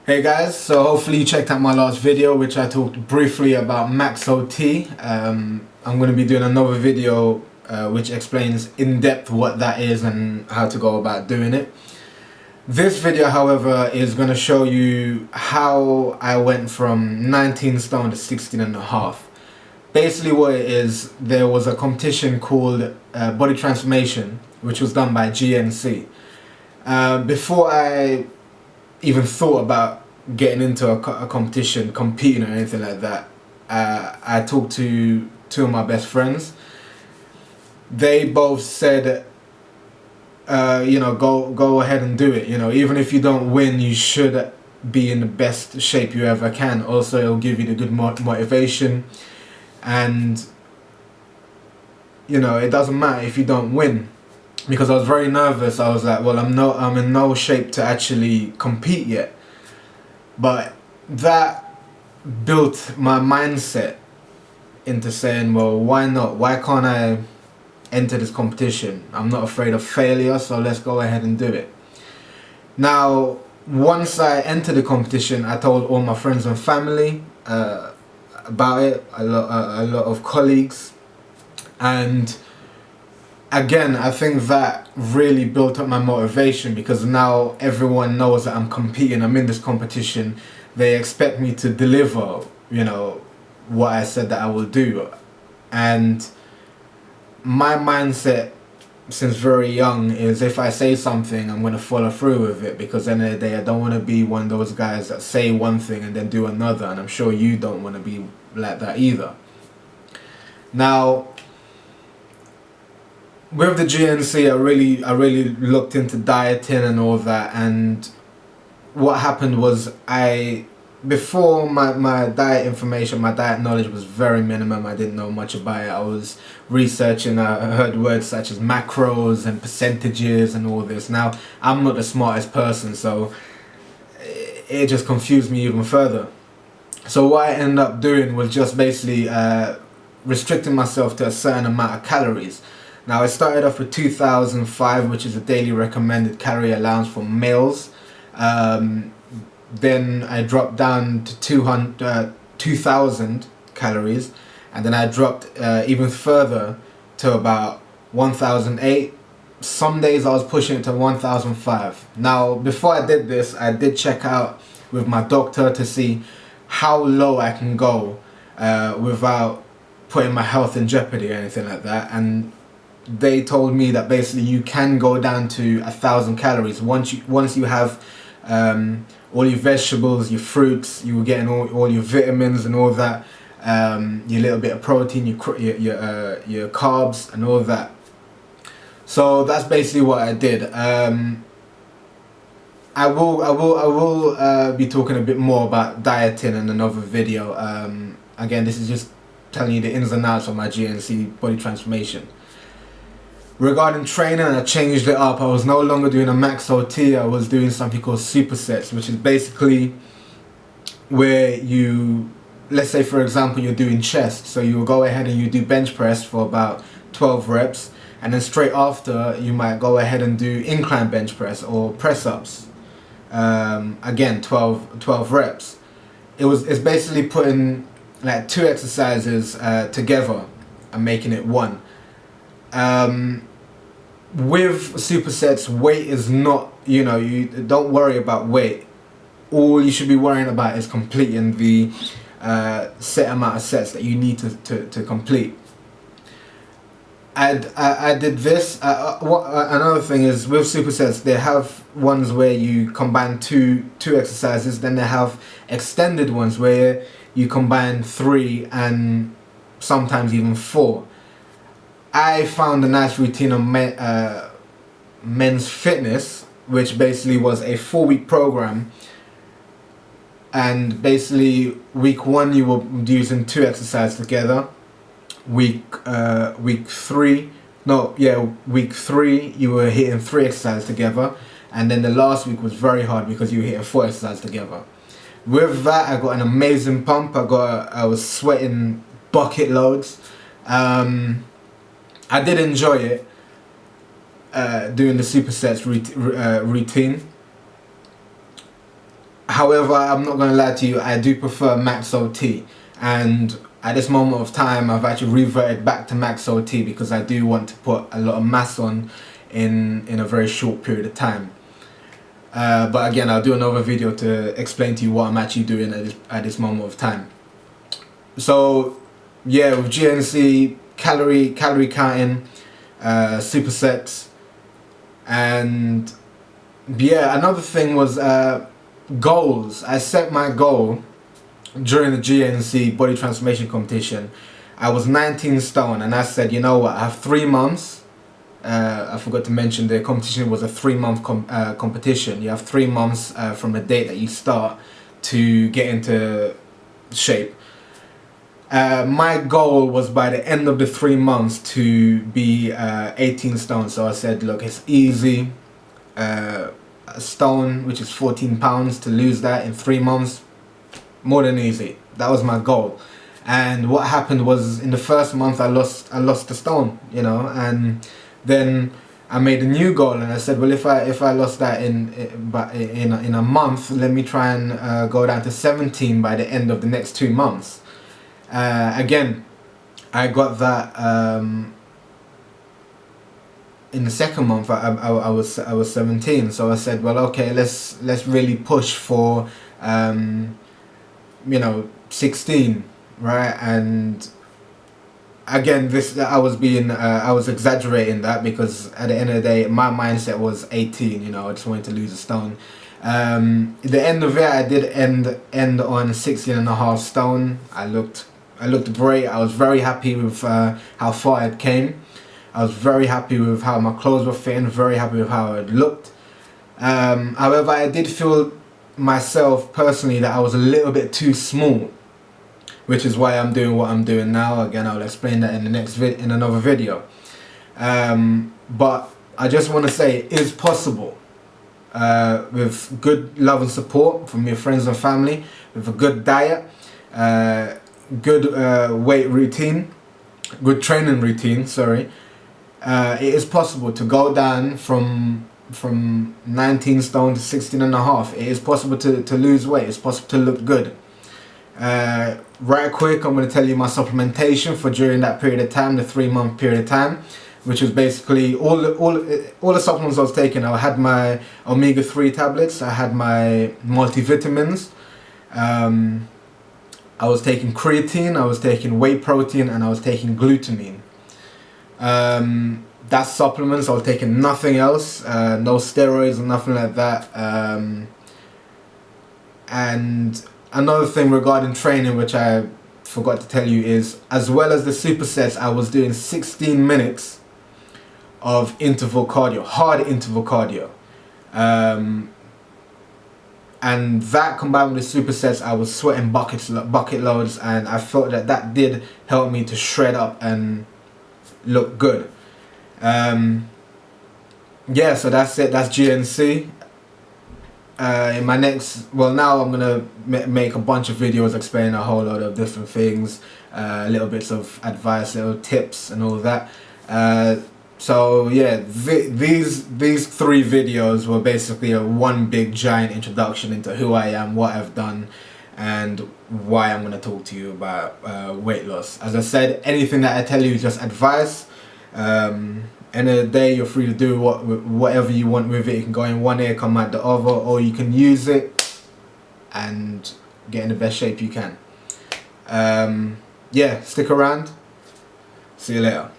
Hey guys, so hopefully you checked out my last video which I talked briefly about MacLeod. I'm going to be doing another video which explains in depth what that is and how to go about doing it. This video, however, is going to show you how I went from 19 stone to 16 and a half. Basically what it is, there was a competition called Body Transformation which was done by GNC. Before I even thought about getting into a competition, competing or anything like that, I talked to two of my best friends. They both said, you know, go ahead and do it. You know, even if you don't win, you should be in the best shape you ever can. Also, it'll give you the good motivation, and you know, it doesn't matter if you don't win. Because I was very nervous. I was like, well, I'm in no shape to actually compete yet. But that built my mindset into saying, well, why not? Why can't I enter this competition? I'm not afraid of failure, so let's go ahead and do it. Now, once I entered the competition, I told all my friends and family about it, a lot of colleagues, and again, I think that really built up my motivation, because now everyone knows that I'm competing, I'm in this competition. They expect me to deliver, you know, what I said that I will do. And my mindset since very young is, if I say something, I'm going to follow through with it, because at the end of the day, I don't want to be one of those guys that say one thing and then do another, and I'm sure you don't want to be like that either. Now, with the GNC, I really looked into dieting and all that, and what happened was, before my diet information, my diet knowledge was very minimum. I didn't know much about it. I was researching, I heard words such as macros and percentages and all this. Now, I'm not the smartest person, so it just confused me even further. So what I ended up doing was just basically restricting myself to a certain amount of calories. Now, I started off with 2005, which is a daily recommended calorie allowance for males. Then I dropped down to 2,000 calories, and then I dropped even further to about 1,008. Some days I was pushing it to 1,005. Now, before I did this, I did check out with my doctor to see how low I can go without putting my health in jeopardy or anything like that, and they told me that basically you can go down to 1,000 calories once you have all your vegetables, your fruits, you were getting all your vitamins and all that, your little bit of protein, your carbs and all that. So that's basically what I did. I will be talking a bit more about dieting in another video. Again, this is just telling you the ins and outs of my GNC Body Transformation. Regarding training, I changed it up. I was no longer doing a max OT, I was doing something called supersets, which is basically where you, let's say for example, you're doing chest, so you will go ahead and you do bench press for about 12 reps, and then straight after you might go ahead and do incline bench press or press ups, again 12 reps. It's basically putting like two exercises together and making it one. With supersets, weight is not, you know, you don't worry about weight. All you should be worrying about is completing the set amount of sets that you need to complete. I did this. Another thing is, with supersets, they have ones where you combine two exercises, then they have extended ones where you combine 3 and sometimes even 4. I found a nice routine on Men's Fitness, which basically was a 4-week program, and basically week 1 you were using 2 exercises together. Week 3 you were hitting 3 exercises together, and then the last week was very hard because you were hitting 4 exercises together. With that, I got an amazing pump. I was sweating bucket loads. I did enjoy it, doing the supersets routine. However, I'm not going to lie to you, I do prefer MacLeod T, and at this moment of time I've actually reverted back to MacLeod T because I do want to put a lot of mass on in a very short period of time. But again, I'll do another video to explain to you what I'm actually doing at this moment of time. So yeah, with GNC, calorie counting, supersets, and yeah, another thing was goals. I set my goal during the GNC Body Transformation Competition. I was 19 stone, and I said, you know what, I have 3 months. I forgot to mention the competition was a 3-month competition. You have 3 months from the date that you start to get into shape. My goal was by the end of the 3 months to be 18 stone. So I said, look, it's easy. A stone, which is 14 pounds, to lose that in 3 months, more than easy. That was my goal. And what happened was, in the first month I lost the stone, you know, and then I made a new goal, and I said, well, if I lost that in a month, let me try and go down to 17 by the end of the next 2 months. Again, I got that in the second month. I was 17, so I said, well, okay, let's really push for you know, 16, right? And again, I was exaggerating that, because at the end of the day my mindset was 18, you know, I just wanted to lose a stone. The end of it, I did end on 16.5 stone. I looked great. I was very happy with how far I came. I was very happy with how my clothes were fitting, very happy with how it looked. However, I did feel myself personally that I was a little bit too small, which is why I'm doing what I'm doing now. Again, I'll explain that in the next in another video. But I just want to say, it is possible, with good love and support from your friends and family, with a good diet, good weight routine, good training routine, sorry. It is possible to go down from 19 stone to 16.5. It is possible to lose weight. It's possible to look good. Right quick, I'm going to tell you my supplementation for during that period of time, the 3-month period of time, which was basically all the supplements I was taking. I had my omega-3 tablets, I had my multivitamins, I was taking creatine, I was taking whey protein, and I was taking glutamine. That's supplements. I was taking nothing else, no steroids or nothing like that. And another thing regarding training, which I forgot to tell you, is as well as the supersets, I was doing 16 minutes of interval cardio, hard interval cardio. And that combined with the supersets, I was sweating bucket loads, and I felt that did help me to shred up and look good. Yeah, so that's it. That's GNC. In my next, well, now I'm gonna make a bunch of videos explaining a whole lot of different things, little bits of advice, little tips and all of that. So yeah, these 3 videos were basically one big giant introduction into who I am, what I've done, and why I'm going to talk to you about weight loss. As I said, anything that I tell you is just advice. End of the day, you're free to do whatever you want with it. You can go in one ear, come out the other, or you can use it and get in the best shape you can. Yeah, stick around. See you later.